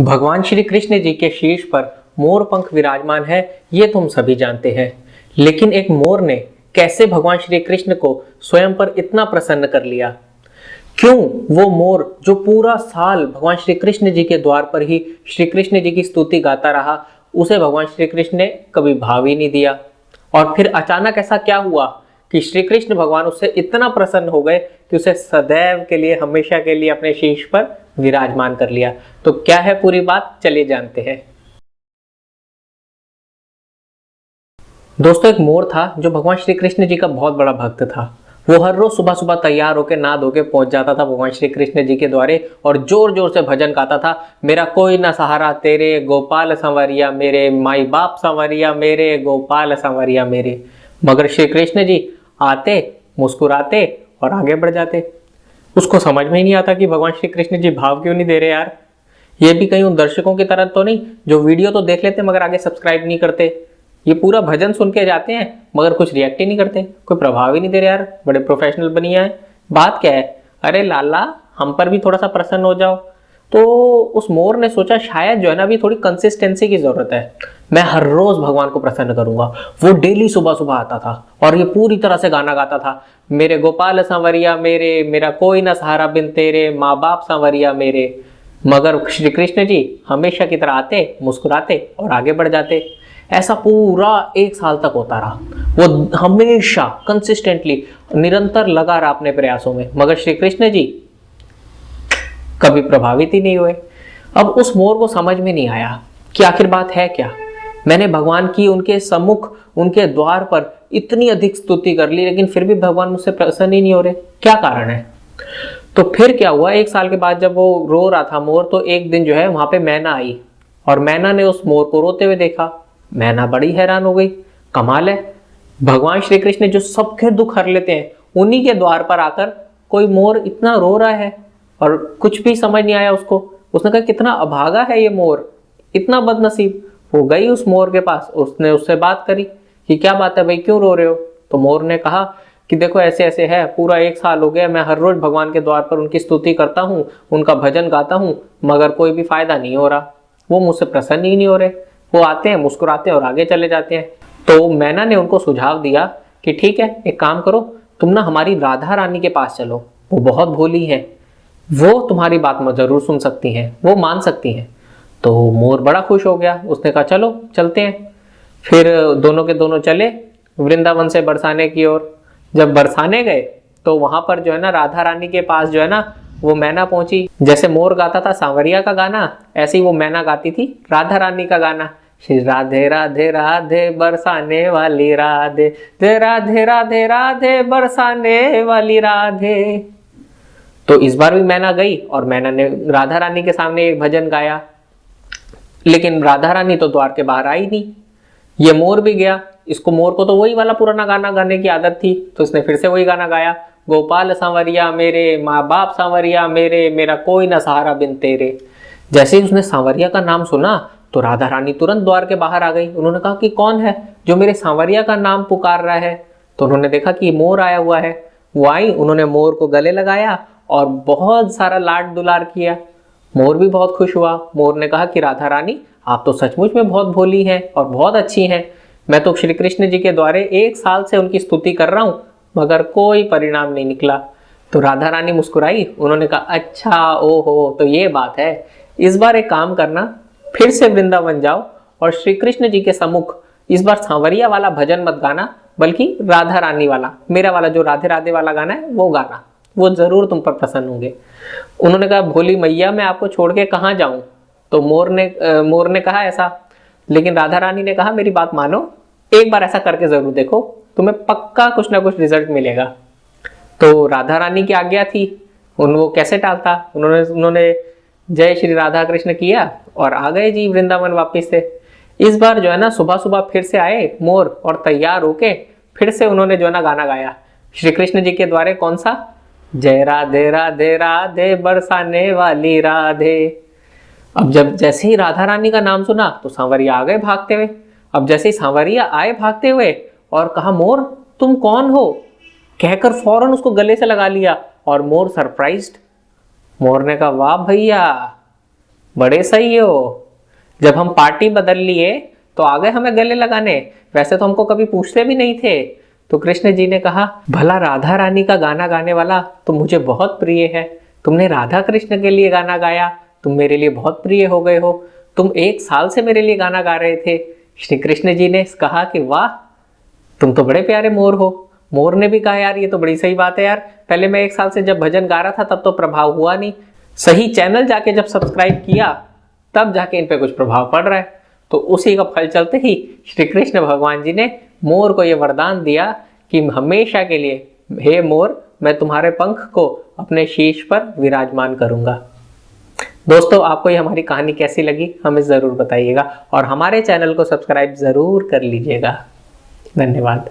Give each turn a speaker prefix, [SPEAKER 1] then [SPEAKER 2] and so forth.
[SPEAKER 1] भगवान श्री कृष्ण जी के शीर्ष पर मोर पंख विराजमान है, ये तो हम सभी जानते हैं। लेकिन एक मोर ने कैसे भगवान श्री कृष्ण को स्वयं पर इतना प्रसन्न कर लिया? क्यों वो मोर जो पूरा साल भगवान श्री कृष्ण जी के द्वार पर ही श्री कृष्ण जी की स्तुति गाता रहा, उसे भगवान श्री कृष्ण ने कभी भाव ही नहीं दिया? और फिर अचानक ऐसा क्या हुआ कि श्री कृष्ण भगवान उससे इतना प्रसन्न हो गए कि उसे सदैव के लिए, हमेशा के लिए अपने शीश पर विराजमान कर लिया? तो क्या है पूरी बात, चलिए जानते हैं। दोस्तों, एक मोर था जो भगवान श्री कृष्ण जी का बहुत बड़ा भक्त था। वो हर रोज सुबह सुबह तैयार होकर नहा धो के पहुंच जाता था भगवान श्री कृष्ण जी के द्वारे और जोर जोर से भजन गाता था। मेरा कोई ना सहारा तेरे गोपाल संवरिया मेरे, माई बाप संवरिया मेरे, गोपाल संवरिया मेरे। मगर श्री कृष्ण जी आते, मुस्कुराते और आगे बढ़ जाते। उसको समझ में ही नहीं आता कि भगवान श्री कृष्ण जी भाव क्यों नहीं दे रहे यार। ये भी कहीं उन दर्शकों की तरह तो नहीं जो वीडियो तो देख लेते मगर आगे सब्सक्राइब नहीं करते। ये पूरा भजन सुन के जाते हैं मगर कुछ रिएक्ट ही नहीं करते, कोई प्रभाव ही नहीं दे रहे यार। बड़े प्रोफेशनल बनिए हैं, बात क्या है? अरे लाला, हम पर भी थोड़ा सा प्रसन्न हो जाओ। तो उस मोर ने सोचा शायद जो है ना, अभी थोड़ी कंसिस्टेंसी की जरूरत है। मैं हर रोज भगवान को प्रसन्न करूंगा। वो डेली सुबह सुबह आता था और ये पूरी तरह से गाना गाता था, मेरे गोपाल सांवरिया मेरे, मेरा कोई ना सहारा बिन तेरे, माँ बाप सांवरिया मेरे। मगर श्री कृष्ण जी हमेशा की तरह आते, मुस्कुराते और आगे बढ़ जाते। ऐसा पूरा एक साल तक होता रहा। वो हमेशा कंसिस्टेंटली, निरंतर लगा रहा अपने प्रयासों में, मगर श्री कृष्ण जी कभी प्रभावित ही नहीं हुए। अब उस मोर को समझ में नहीं आया कि आखिर बात है क्या। मैंने भगवान की उनके सम्मुख, उनके द्वार पर इतनी अधिक स्तुति कर ली, लेकिन फिर भी भगवान मुझसे प्रसन्न ही नहीं हो रहे, क्या कारण है? तो फिर क्या हुआ, एक साल के बाद जब वो रो रहा था मोर, तो एक दिन जो है वहां पे मैना आई और मैना ने उस मोर को रोते हुए देखा। मैना बड़ी हैरान हो गई, कमाल है, भगवान श्री कृष्ण जो सबके दुख हर लेते हैं, उन्हीं के द्वार पर आकर कोई मोर इतना रो रहा है। और कुछ भी समझ नहीं आया उसको। उसने कहा कितना अभागा है ये मोर, इतना बदनसीब। वो गई उस मोर के पास, उसने उससे बात करी कि क्या बात है भाई, क्यों रो रहे हो? तो मोर ने कहा कि देखो ऐसे ऐसे है, पूरा एक साल हो गया मैं हर रोज भगवान के द्वार पर उनकी स्तुति करता हूँ, उनका भजन गाता हूँ, मगर कोई भी फायदा नहीं हो रहा। वो मुझसे प्रसन्न ही नहीं हो रहे। वो आते हैं, मुस्कुराते हैं और आगे चले जाते हैं। तो मैना ने उनको सुझाव दिया कि ठीक है, एक काम करो, तुम ना हमारी राधा रानी के पास चलो, वो बहुत भोली है, वो तुम्हारी बात में जरूर सुन सकती हैं, वो मान सकती हैं। तो मोर बड़ा खुश हो गया, उसने कहा चलो चलते हैं। फिर दोनों के दोनों चले वृंदावन से बरसाने की ओर। जब बरसाने गए तो वहां पर जो है ना, राधा रानी के पास जो है ना, वो मैना पहुंची। जैसे मोर गाता था सांवरिया का गाना, ऐसे ही वो मैना गाती थी राधा रानी का गाना। श्री राधे राधे राधे बरसाने वाली राधे, जय राधे राधे राधे बरसाने वाली राधे। तो इस बार भी मैना गई और मैना ने राधा रानी के सामने एक भजन गाया, लेकिन राधा रानी तो द्वार के बाहर आई नहीं। ये मोर भी गया, इसको मोर को तो वही वाला पुराना गाना गाने की आदत थी, तो इसने फिर से वही गाना गाया, गोपाल सांवरिया मेरे, माँ बाप सांवरिया मेरे, मेरा कोई ना सहारा बिन तेरे। जैसे ही उसने सांवरिया का नाम सुना तो राधा रानी तुरंत द्वार के बाहर आ गई। उन्होंने कहा कि कौन है जो मेरे सांवरिया का नाम पुकार रहा है? तो उन्होंने देखा कि मोर आया हुआ है। वो आई, उन्होंने मोर को गले लगाया और बहुत सारा लाड दुलार किया। मोर भी बहुत खुश हुआ। मोर ने कहा कि राधा रानी, आप तो सचमुच में बहुत भोली हैं और बहुत अच्छी हैं। मैं तो श्री कृष्ण जी के द्वारे एक साल से उनकी स्तुति कर रहा हूँ, मगर कोई परिणाम नहीं निकला। तो राधा रानी मुस्कुराई, उन्होंने कहा अच्छा, ओहो, तो ये बात है। इस बार एक काम करना, फिर से वृंदावन जाओ और श्री कृष्ण जी के सम्मुख इस बार सांवरिया वाला भजन मत गाना, बल्कि राधा रानी वाला, मेरा वाला जो राधे राधे वाला गाना है वो गाना, वो जरूर तुम पर प्रसन्न होंगे। उन्होंने कहा भोली मैया, मैं आपको छोड़ के कहाँ जाऊं? तो मोर ने कहा ऐसा, लेकिन राधा रानी ने कहा मेरी बात मानो, एक बार ऐसा करके जरूर देखो, तुम्हें पक्का कुछ ना कुछ रिजल्ट मिलेगा। तो राधा रानी की आज्ञा थी, वो कैसे टालता। उन्होंने जय श्री राधा कृष्ण किया और आ गए जी वृंदावन वापिस से। इस बार जो है ना, सुबह सुबह फिर से आए मोर और तैयार होके फिर से उन्होंने जो है ना गाना गाया श्री कृष्ण जी के द्वारे। कौन सा? जय राधे राधे राधे बरसाने वाली राधे। अब जब जैसे ही राधा रानी का नाम सुना तो सांवरिया आ गए भागते हुए। अब जैसे ही सांवरिया आए भागते हुए और कहा मोर तुम कौन हो, कहकर फौरन उसको गले से लगा लिया और मोर सरप्राइज्ड। मोर ने कहा वाह भैया, बड़े सही हो, जब हम पार्टी बदल लिए तो आ गए हमें गले लगाने, वैसे तो हमको कभी पूछते भी नहीं थे। तो कृष्ण जी ने कहा, भला राधा रानी का गाना गाने वाला तुम मुझे बहुत प्रिय है, तुमने राधा कृष्ण के लिए गाना गाया, तुम मेरे लिए बहुत प्रिय हो गए हो, तुम 1 साल से मेरे लिए गाना गा रहे थे। श्री कृष्ण जी ने कहा कि वाह, तुम तो बड़े प्यारे मोर हो। मोर ने भी कहा, यार ये तो बड़ी सही बात है यार, पहले मैं 1 साल से जब भजन गा रहा था तब तो प्रभाव हुआ नहीं, सही चैनल जाके जब सब्सक्राइब किया तब जाके इन पे कुछ प्रभाव पड़ रहा है। तो उसी का फल चलते ही श्री कृष्ण भगवान जी ने मोर को यह वरदान दिया कि हमेशा के लिए, हे मोर, मैं तुम्हारे पंख को अपने शीश पर विराजमान करूंगा। दोस्तों, आपको ये हमारी कहानी कैसी लगी हमें ज़रूर बताइएगा और हमारे चैनल को सब्सक्राइब ज़रूर कर लीजिएगा। धन्यवाद।